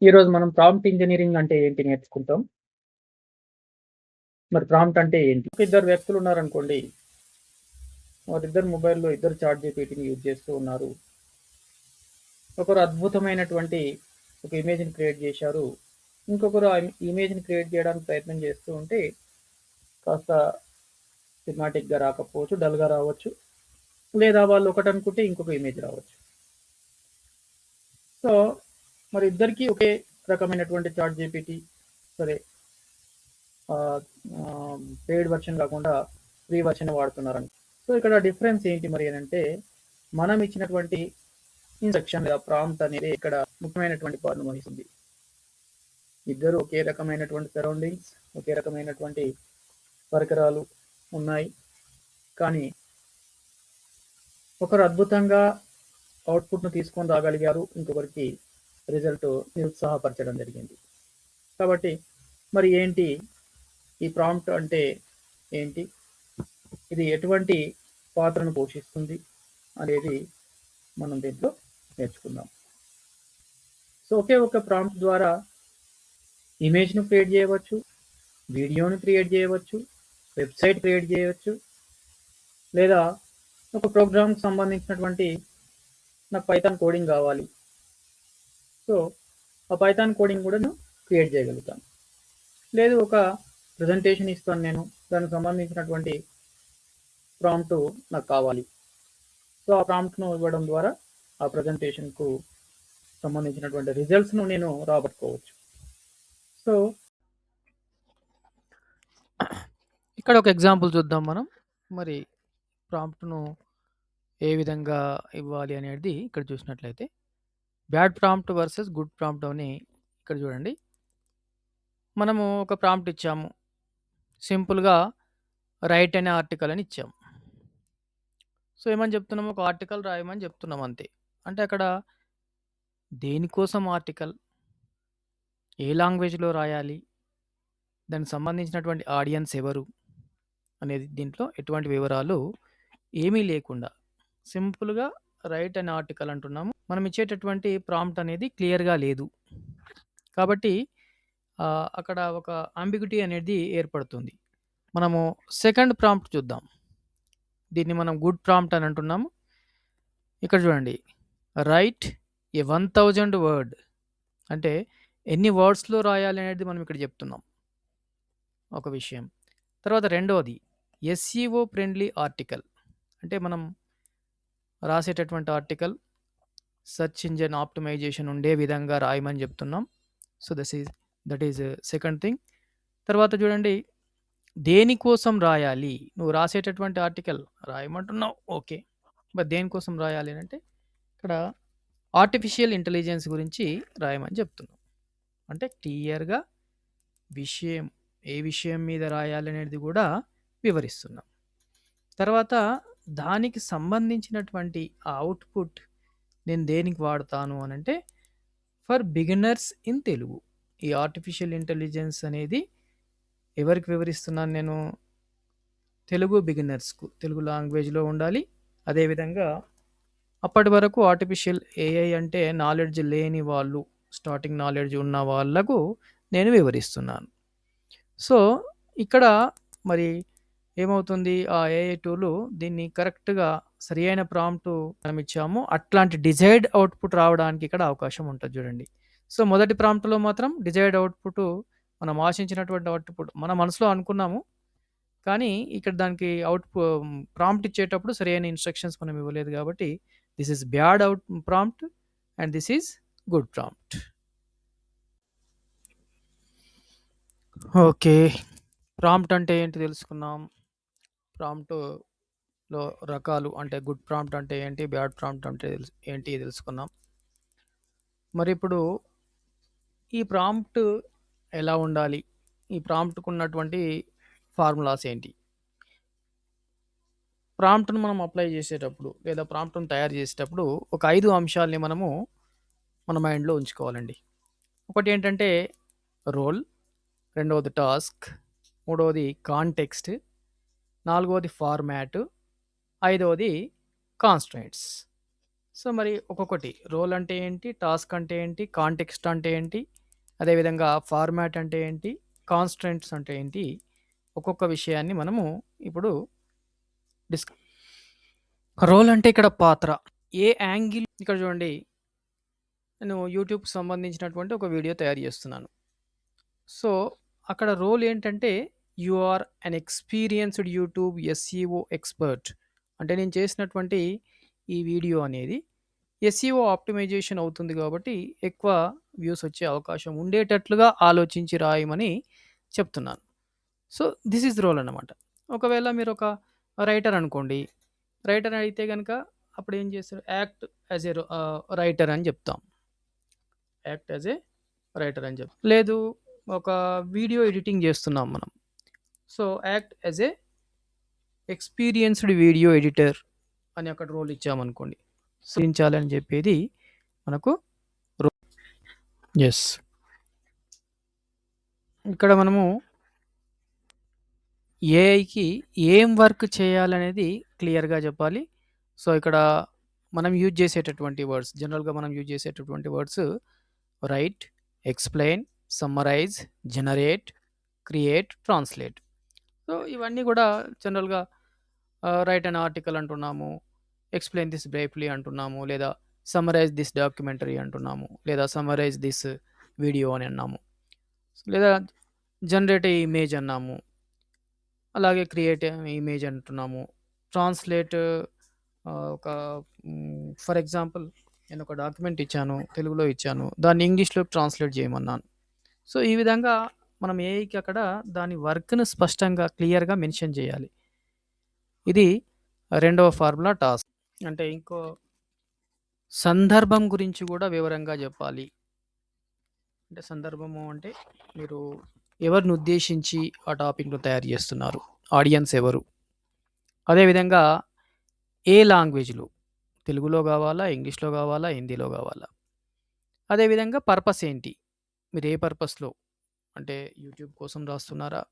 ఈరోజు మనం prompt engineering అంటే ఏంటి నేర్చుకుంటాం. మరి ప్రాంప్ట్ అంటే ఏంటి? ఇద్దరు వ్యక్తులు ఉన్నారనుకోండి. వారిద్దరు మొబైల్‌లో ఇద్దరు చాట్‌జీపీటీని యూజ్ చేస్తూ ఉన్నారు. ఒకరు అద్భుతమైనటువంటి ఒక ఇమేజ్‌ని క్రియేట్ చేశారు. ఇంకొకరు ఆ ఇమేజ్‌ని క్రియేట్ చేయడానికి ప్రయత్నం చేస్తూ ఉంటే కాస్త సినిమాటిక్‌గా రాకపోవచ్చు, డల్‌గా రావచ్చు. లేదా వాళ్ళు ఒకటనుకుంటే ఇంకొక ఇమేజ్ రావచ్చు. సో, మరి ఇద్దరికీ ఒకే రకమైనటువంటి చాట్‌జీపీటీ సరే ఆహ్, పెయిడ్ వెర్షన్ కాకుండా ఫ్రీ వెర్షన్ వాడుతున్నారని. సో, ఇక్కడ డిఫరెన్స్ ఏంటి మరి అనంటే, మనం ఇచ్చినటువంటి ఇన్‌స్ట్రక్షన్ లేదా ప్రాంప్ట్ అనేది ఇక్కడ ముఖ్యమైనటువంటి పాత్రను వహిస్తుంది. ఇద్దరు ఒకే రకమైనటువంటి సరౌండింగ్స్, ఒకే రకమైనటువంటి పరికరాలు ఉన్నాయి. కానీ ఒకరు అద్భుతంగా అవుట్‌పుట్‌ను తీసుకొని రాగలిగారు. ఇంకొకరికి రిజల్ట్ నిరుత్సాహపరచడం జరిగింది. కాబట్టి మరి ఏంటి ఈ ప్రాంప్ట్ అంటే ఏంటి? ఇది ఎటువంటి పాత్రను పోషిస్తుంది అనేది మనం దీంట్లో నేర్చుకుందాం. సో, ఒకే ఒక ప్రాంప్ట్ ద్వారా ఇమేజ్‌ను క్రియేట్ చేయవచ్చు, వీడియోను క్రియేట్ చేయవచ్చు, వెబ్‌సైట్ క్రియేట్ చేయవచ్చు, లేదా ఒక ప్రోగ్రామ్‌కి సంబంధించినటువంటి నాకు పైథాన్ కోడింగ్ కావాలి. సో, ఆ పైథాన్ కోడింగ్ కూడా నేను క్రియేట్ చేయగలుగుతాను. లేదు ఒక ప్రెజెంటేషన్ ఇస్తాను నేను. దానికి సంబంధించినటువంటి ప్రాంప్ట్ నాకు కావాలి. సో, ఆ ప్రాంప్ట్‌ను ఇవ్వడం ద్వారా ఆ ప్రెజెంటేషన్‌కు సంబంధించినటువంటి రిజల్ట్స్‌ను నేను రాబట్టుకోవచ్చు. సో, ఇక్కడ ఒక ఎగ్జాంపుల్ చూద్దాం మనం. మరి ప్రాంప్ట్‌ను ఏ విధంగా ఇవ్వాలి అనేది ఇక్కడ చూసినట్లయితే, bad prompt versus good prompt అని ఇక్కడ చూడండి. మనము ఒక ప్రాంప్ట్ ఇచ్చాము. సింపుల్‌గా రైట్ అనే ఆర్టికల్ అని ఇచ్చాము. సో, ఏమని చెప్తున్నాము? ఒక ఆర్టికల్ రాయమని చెప్తున్నాం అంతే. అంటే అక్కడ దేనికోసం ఆర్టికల్? ఏ లాంగ్వేజ్‌లో రాయాలి? దానికి సంబంధించినటువంటి ఆడియన్స్ ఎవరు? అనేది దీంట్లో ఎటువంటి వివరాలు ఏమీ లేకుండా సింపుల్‌గా రైట్ అన్ ఆర్టికల్ అంటున్నాము. మనం ఇచ్చేటటువంటి ప్రాంప్ట్ అనేది క్లియర్‌గా లేదు. కాబట్టి అక్కడ ఒక అంబిగ్యూటీ అనేది ఏర్పడుతుంది. మనము సెకండ్ ప్రాంప్ట్ చూద్దాం. దీన్ని మనం గుడ్ ప్రాంప్ట్ అని అంటున్నాము. ఇక్కడ చూడండి. రైట్ ఏ 1000 వర్డ్ అంటే ఎన్ని వర్డ్స్‌లో రాయాలి అనేది మనం ఇక్కడ చెప్తున్నాం. ఒక విషయం. తర్వాత రెండోది ఎస్ఈఓ ఫ్రెండ్లీ ఆర్టికల్. అంటే మనం రాసేటటువంటి ఆర్టికల్ సెర్చ్ ఇంజిన్ ఆప్టిమైజేషన్ ఉండే విధంగా రాయమని చెప్తున్నాం. So, that is second thing. తర్వాత చూడండి, దేనికోసం రాయాలి? నువ్వు రాసేటటువంటి ఆర్టికల్ రాయమంటున్నావు. ఓకే. మరి దేనికోసం రాయాలి అంటే ఇక్కడ ఆర్టిఫిషియల్ ఇంటెలిజెన్స్ గురించి రాయమని చెప్తున్నాం. అంటే క్లియర్‌గా విషయం ఏ విషయం మీద రాయాలి అనేది కూడా వివరిస్తున్నాం. తర్వాత దానికి సంబంధించినటువంటి ఆ అవుట్‌పుట్ నేను దేనికి వాడతాను అనంటే ఫర్ బిగినర్స్ ఇన్ తెలుగు. ఈ ఆర్టిఫిషియల్ ఇంటెలిజెన్స్ అనేది ఎవరికి వివరిస్తున్నాను నేను? తెలుగు బిగినర్స్‌కు. తెలుగు లాంగ్వేజ్‌లో ఉండాలి. అదేవిధంగా అప్పటి వరకు ఆర్టిఫిషియల్ ఏఐ అంటే నాలెడ్జ్ లేని వాళ్ళు, స్టార్టింగ్ నాలెడ్జ్ ఉన్న వాళ్ళకు నేను వివరిస్తున్నాను. సో, ఇక్కడ మరి ఏమవుతుంది? ఆ ఏఐ టూలు దీన్ని కరెక్ట్‌గా సరియైన ప్రాంప్ట్ మనం ఇచ్చాము. అట్లాంటి డిజైర్డ్ అవుట్‌పుట్ రావడానికి ఇక్కడ అవకాశం ఉంటది చూడండి. సో, మొదటి ప్రాంప్ట్‌లో మాత్రం డిజైర్డ్ అవుట్‌పుట్ మనం ఆశించినటువంటి అవుట్‌పుట్ మన మనసులో అనుకున్నాము. కానీ ఇక్కడ దానికి ప్రాంప్ట్ ఇచ్చేటప్పుడు సరైన ఇన్‌స్ట్రక్షన్స్ మనం ఇవ్వలేదు కాబట్టి this is bad prompt and this is good prompt. Okay. Prompt అంటే ఏంటి తెలుసుకున్నాం. ప్రాంప్ట్‌లో రకాలు అంటే గుడ్ ప్రాంప్ట్ అంటే ఏంటి? బ్యాడ్ ప్రాంప్ట్ అంటే ఏంటి తెలుసుకున్నాం. మరిప్పుడు ఈ ప్రాంప్ట్ ఎలా ఉండాలి? ఈ ప్రాంప్ట్‌కున్నటువంటి ఫార్ములాస్ ఏంటి? ప్రాంప్ట్‌ను మనం అప్లై చేసేటప్పుడు లేదా ప్రాంప్ట్‌ను తయారు చేసేటప్పుడు ఒక 5 అంశాల్ని మనము మన మైండ్‌లో ఉంచుకోవాలండి. ఒకటేంటంటే రోల్, రెండవది టాస్క్, మూడవది కాంటెక్స్ట్, నాలుగవది ఫార్మాట్, ఐదవది కాన్‌స్ట్రెయింట్స్. సో, మరి ఒక్కొక్కటి రోల్ అంటే ఏంటి? టాస్క్ అంటే ఏంటి? కాంటెక్స్ట్ అంటే ఏంటి? అదేవిధంగా ఫార్మాట్ అంటే ఏంటి? కాన్‌స్ట్రెంట్స్ అంటే ఏంటి? ఒక్కొక్క విషయాన్ని మనము ఇప్పుడు డిస్క రోల్ అంటే ఇక్కడ పాత్ర. ఏ యాంగిల్ ఇక్కడ చూడండి. నేను యూట్యూబ్‌కి సంబంధించినటువంటి ఒక వీడియో తయారు చేస్తున్నాను. సో, అక్కడ రోల్ ఏంటంటే you are an experienced YouTube SEO expert. అంటే నేను చేసినటువంటి ఈ వీడియో అనేది ఎస్‌ఈఓ ఆప్టిమైజేషన్ అవుతుంది కాబట్టి ఎక్కువ వ్యూస్ వచ్చే అవకాశం ఉండేటట్లుగా ఆలోచించి రాయమని చెప్తున్నాను. సో, దిస్ ఈజ్ రోల్ అన్నమాట. ఒకవేళ మీరొక రైటర్ అనుకోండి. రైటర్ అయితే గనక అప్పుడేం చేస్తారు? యాక్ట్ యాస్ రైటర్ అని చెప్తాం. యాక్ట్ యాస్ ఎ రైటర్ అని చెప్తాం. లేదు ఒక వీడియో ఎడిటింగ్ చేస్తున్నాం మనం. So, act as a experienced video editor అని అక్కడ రోల్ ఇచ్చామనుకోండి. సాధించాలని చెప్పేది మనకు రో యెస్. ఇక్కడ మనము ఏఐకి ఏం వర్క్ చేయాలనేది క్లియర్‌గా చెప్పాలి. సో, ఇక్కడ మనం యూజ్ చేసేటటువంటి వర్డ్స్ జనరల్‌గా మనం యూజ్ చేసేటటువంటి words right, explain, summarise, generate, create, translate. So, ఇవన్నీ కూడా జనరల్‌గా రైట్ అన్ ఆర్టికల్ అంటున్నాము. ఎక్స్‌ప్లెయిన్ దిస్ బ్రీఫ్‌లీ అంటున్నాము. లేదా సమ్మరైజ్ దిస్ డాక్యుమెంటరీ అంటున్నాము. లేదా సమ్మరైజ్ దిస్ వీడియో అని అన్నాము. లేదా జనరేట్ ఏ ఇమేజ్ అన్నాము. అలాగే క్రియేట్ ఇమేజ్ అంటున్నాము. ట్రాన్స్‌లేట్ ఒక ఫర్ ఎగ్జాంపుల్ నేను ఒక డాక్యుమెంట్ ఇచ్చాను. తెలుగులో ఇచ్చాను. దాన్ని ఇంగ్లీష్‌లోకి ట్రాన్స్‌లేట్ చేయమన్నాను. సో, ఈ విధంగా మనం ఏఐకి అక్కడ దాని వర్క్‌ని స్పష్టంగా క్లియర్‌గా మెన్షన్ చేయాలి. ఇది రెండవ ఫార్ములా టాస్క్. అంటే ఇంకో సందర్భం గురించి కూడా వివరంగా చెప్పాలి. అంటే సందర్భము అంటే మీరు ఎవరిని ఉద్దేశించి ఆ టాపిక్‌ను తయారు చేస్తున్నారు? ఆడియన్స్ ఎవరు? అదేవిధంగా ఏ లాంగ్వేజ్‌లో? తెలుగులో కావాలా? ఇంగ్లీష్‌లో కావాలా? హిందీలో కావాలా? అదేవిధంగా పర్పస్ ఏంటి? మీరు ఏ పర్పస్‌లో అంటే యూట్యూబ్ కోసం రాస్తున్నారా?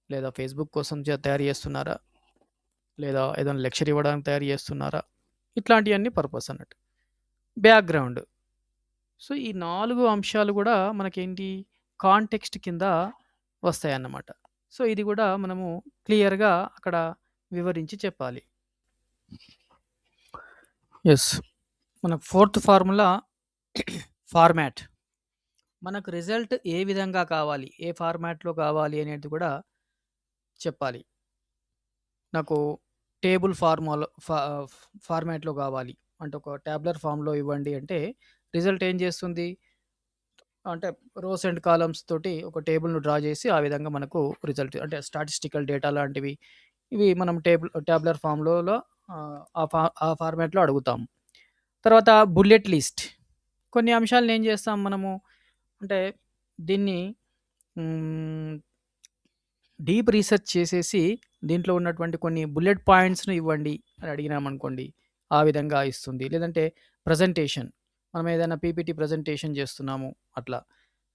లేదా ఫేస్‌బుక్ కోసం తయారు చేస్తున్నారా? లేదా ఏదైనా లెక్చర్ ఇవ్వడానికి తయారు చేస్తున్నారా? ఇట్లాంటియన్నీ పర్పస్ అన్నట్టు. బ్యాక్‌గ్రౌండ్. సో, ఈ 4 అంశాలు గూడా మనకేంటి కాంటెక్స్ట్ కింద వస్తాయన్నమాట. సో, ఇది గూడా మనము క్లియర్‌గా అక్కడ వివరించి చెప్పాలి. యెస్. మనకు ఫోర్త్ ఫార్ములా ఫార్మాట్. మనకు రిజల్ట్ ఏ విధంగా కావాలి? ఏ ఫార్మాట్‌లో కావాలి అనేది కూడా చెప్పాలి. నాకు టేబుల్ ఫార్మాట్‌లో కావాలి. అంటే ఒక టాబులర్ ఫార్మ్‌లో ఇవ్వండి అంటే రిజల్ట్ ఏం చేస్తుంది? అంటే రోస్ అండ్ కాలమ్స్ తోటి ఒక టేబుల్‌ను డ్రా చేసి ఆ విధంగా మనకు రిజల్ట్ అంటే స్టాటిస్టికల్ డేటా లాంటివి ఇవి మనం టాబులర్ ఫార్మ్‌లో ఆ ఫార్మాట్‌లో అడుగుతాం. తర్వాత బుల్లెట్ లిస్ట్. కొన్ని అంశాలను ఏం చేస్తాం మనము అంటే దీన్ని హ్మ్, డీప్ రీసెర్చ్ చేసేసి దీంట్లో ఉన్నటువంటి కొన్ని బుల్లెట్ పాయింట్స్‌ని ఇవ్వండి అని అడిగినామనుకోండి. ఆ విధంగా ఇస్తుంది. లేదంటే ప్రెజెంటేషన్. మనం ఏదైనా పీపీటీ ప్రెజెంటేషన్ చేస్తున్నాము అట్లా.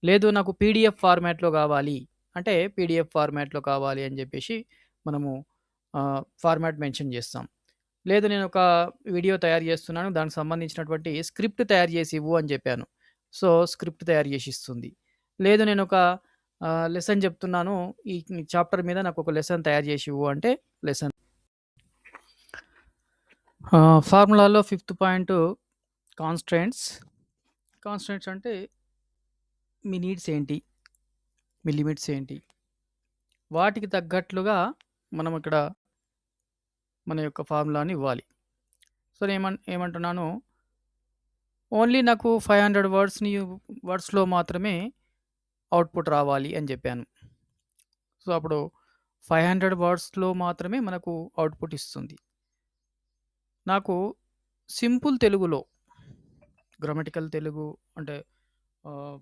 లేదు నాకు పీడీఎఫ్ ఫార్మాట్‌లో కావాలి. అంటే పీడీఎఫ్ ఫార్మాట్‌లో కావాలి అని చెప్పేసి మనము ఫార్మాట్ మెన్షన్ చేస్తాం. లేదు నేనొక వీడియో తయారు చేస్తున్నాను. దానికి సంబంధించినటువంటి స్క్రిప్ట్ తయారు చేసి ఇవ్వు అని చెప్పాను. సో, స్క్రిప్ట్ తయారు చేసి ఇస్తుంది. లేదు నేనొక లెసన్ చెప్తున్నాను. ఈ చాప్టర్ మీద నాకొక లెసన్ తయారు చేసి ఇవ్వు అంటే లెసన్. ఫార్ములాలో ఫిఫ్త్ పాయింట్ కాన్‌స్ట్రెయింట్స్. కాన్‌స్ట్రెయింట్స్ అంటే మీ నీడ్స్ ఏంటి? మీ లిమిట్స్ ఏంటి? వాటికి తగ్గట్లుగా మనం ఇక్కడ మన యొక్క ఫార్ములాని ఇవ్వాలి. సో, ఏమంటున్నాను ఓన్లీ నాకు 500 వర్డ్స్‌లో మాత్రమే అవుట్‌పుట్ రావాలి అని జెప్పాను. సో, అప్పుడు 500 వర్డ్స్‌లో మాత్రమే మనకు అవుట్‌పుట్ ఇస్తుంది. నాకు సింపుల్ తెలుగులో గ్రామటికల్ తెలుగు అంటే ఆహ్,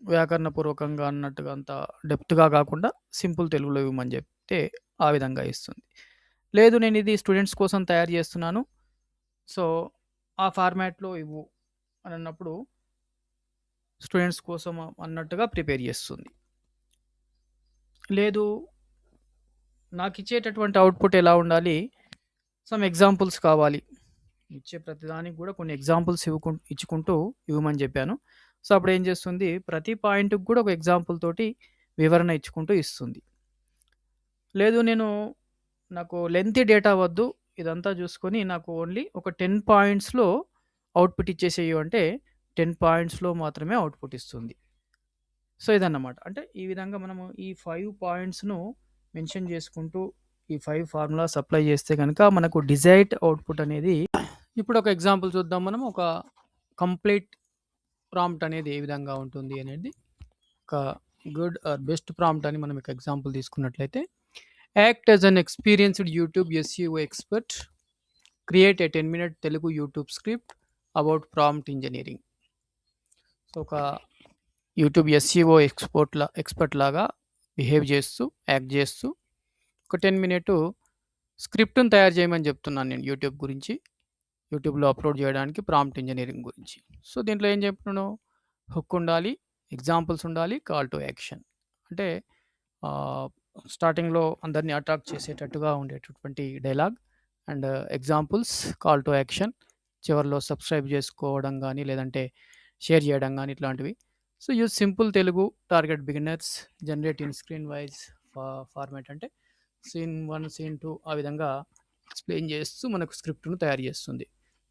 వ్యాకరణపూర్వకంగా అన్నట్టుగా అంత డెప్త్‌గా గాకుండా సింపుల్ తెలుగులో ఇవ్వమని జెప్తే ఆ విధంగా ఇస్తుంది. లేదు నేనిది స్టూడెంట్స్ కోసం తయారు జేస్తున్నాను. సో, ఆ ఫార్మాట్‌లో ఇవ్వు అనన్నప్పుడు స్టూడెంట్స్ కోసం అన్నట్టుగా ప్రిపేర్ జేస్తుంది. లేదు నాకిచ్చేటటువంటి అవుట్‌పుట్ ఎలా ఉండాలి? సమ్ ఎగ్జాంపుల్స్ కావాలి. ఇచ్చే ప్రతిదానికి కూడా కొన్ని ఎగ్జాంపుల్స్ ఇచ్చుకుంటూ ఇవ్వమని చెప్పాను. సో, అప్పుడు ఏం చేస్తుంది, ప్రతి పాయింట్‌కి కూడా ఒక ఎగ్జాంపుల్ తోటి వివరణ ఇచ్చుకుంటూ ఇస్తుంది. లేదు నాకు లెంతీ డేటా వద్దు, ఇదంతా చూసుకొని నాకు ఓన్లీ ఒక 10 పాయింట్స్‌లో అవుట్‌పుట్ ఇచ్చేసేయి అంటే 10 పాయింట్స్‌లో మాత్రమే అవుట్‌పుట్ ఇస్తుంది. సో, ఇదన్నమాట. అంటే ఈ విధంగా మనము ఈ 5 పాయింట్స్‌ను మెన్షన్ చేసుకుంటూ ఈ 5 ఫార్ములాస్ అప్లై చేస్తే గనక మనకు డిజైర్డ్ అవుట్‌పుట్ అనేది ఇప్పుడు ఒక ఎగ్జాంపుల్ చూద్దాం మనం. ఒక కంప్లీట్ ప్రాంప్ట్ అనేది ఏ విధంగా ఉంటుంది అనేది. ఒక గుడ్ ఆర్ బెస్ట్ ప్రాంప్ట్ అని మనం ఒక ఎగ్జాంపుల్ తీసుకున్నట్లయితే, act as an experienced YouTube SEO expert. Create a 10 minute Telugu YouTube script about prompt engineering. So, ఒక యూట్యూబ్ ఎస్‌ఈఓ ఎక్స్‌పర్ట్ లాగా బిహేవ్ చేస్తూ, యాక్ట్ చేస్తూ ఒక 10 మినిట్ స్క్రిప్ట్‌ని తయారు చేయమని చెప్తున్నాను నేను యూట్యూబ్ గురించి. యూట్యూబ్‌లో అప్‌లోడ్ చేయడానికి ప్రాంప్ట్ ఇంజినీరింగ్ గురించి. సో, దీంట్లో ఏం చెప్పాను, హుక్ ఉండాలి, ఎగ్జాంపుల్స్ ఉండాలి, కాల్ టు యాక్షన్. అంటే ఆహ్, స్టార్టింగ్‌లో అందరిని అట్రాక్ట్ చేసేటట్టుగా ఉండేటటువంటి dialogue and examples, call to action. చివర్లో సబ్స్క్రైబ్ చేసుకోవడం గానీ, లేదంటే షేర్ చేయడం గానీ ఇట్లాంటివి. So, use simple Telugu, target beginners, generate in screen wise format అంటే సీన్ 1, సీన్ 2 ఆ విధంగా ఎక్స్‌ప్లెయిన్ చేస్తూ మనకు స్క్రిప్ట్‌ను తయారు చేస్తుంది.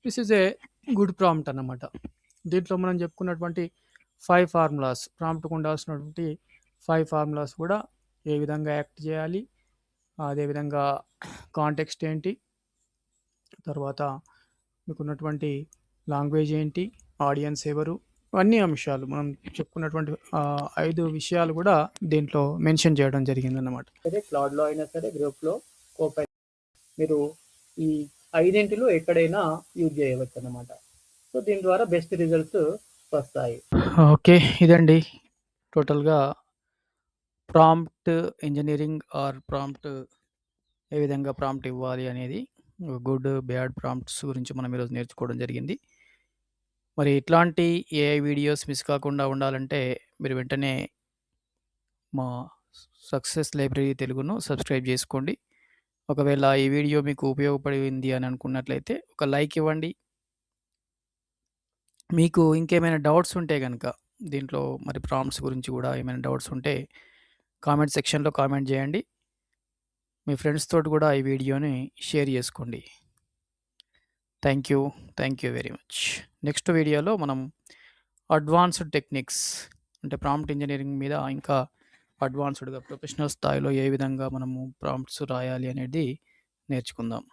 This is a good prompt అన్నమాట. దీంట్లో మనం చెప్పుకున్నటువంటి 5 ఫార్ములాస్, ప్రాంప్ట్‌కు ఉండాల్సినటువంటి 5 ఫార్ములాస్ కూడా ఏ విధంగా యాక్ట్ చేయాలి, అదేవిధంగా కాంటెక్స్ట్ ఏంటి, తర్వాత మీకున్నటువంటి లాంగ్వేజ్ ఏంటి, ఆడియన్స్ ఎవరు, అన్ని అంశాలు మనం చెప్పుకున్నటువంటి 5 విషయాలు కూడా దీంట్లో మెన్షన్ చేయడం జరిగిందన్నమాట. అదే క్లౌడ్‌లో అయినా సరే, గ్రూప్‌లో, కోపైలట్ మీరు ఈ 5 ఎక్కడైనా యూజ్ చేయవచ్చన్నమాట. సో, దీని ద్వారా బెస్ట్ రిజల్ట్స్ వస్తాయి. ఓకే. ఇదండి టోటల్‌గా ప్రాంప్ట్ ఇంజినీరింగ్ ఆర్ ప్రాంప్ట్ ఏ విధంగా ప్రాంప్ట్ ఇవ్వాలి అనేది, గుడ్, బ్యాడ్ ప్రాంప్ట్స్ గురించి మనం ఈరోజు నేర్చుకోవడం జరిగింది. మరి ఇట్లాంటి ఏఐ వీడియోస్ మిస్ కాకుండా ఉండాలంటే మీరు వెంటనే మా సక్సెస్ లైబ్రరీ తెలుగును సబ్స్క్రైబ్ చేసుకోండి. ఒకవేళ ఈ వీడియో మీకు ఉపయోగపడింది అని అనుకున్నట్లయితే ఒక లైక్ ఇవ్వండి. మీకు ఇంకేమైనా డౌట్స్ ఉంటే గనక దీంట్లో మరి ప్రాంప్ట్స్ గురించి కూడా ఏమైనా డౌట్స్ ఉంటే కామెంట్ సెక్షన్‌లో కామెంట్ చేయండి. మీ ఫ్రెండ్స్ తోటి కూడా ఈ వీడియోని షేర్ చేసుకోండి. Thank you. Thank you very much. Next వీడియోలో మనం అడ్వాన్స్డ్ టెక్నిక్స్ అంటే ప్రాంప్ట్ ఇంజినీరింగ్ మీద ఇంకా అడ్వాన్స్డ్‌గా ప్రొఫెషనల్ స్థాయిలో ఏ విధంగా మనము ప్రాంప్ట్స్ రాయాలి అనేది నేర్చుకుందాం.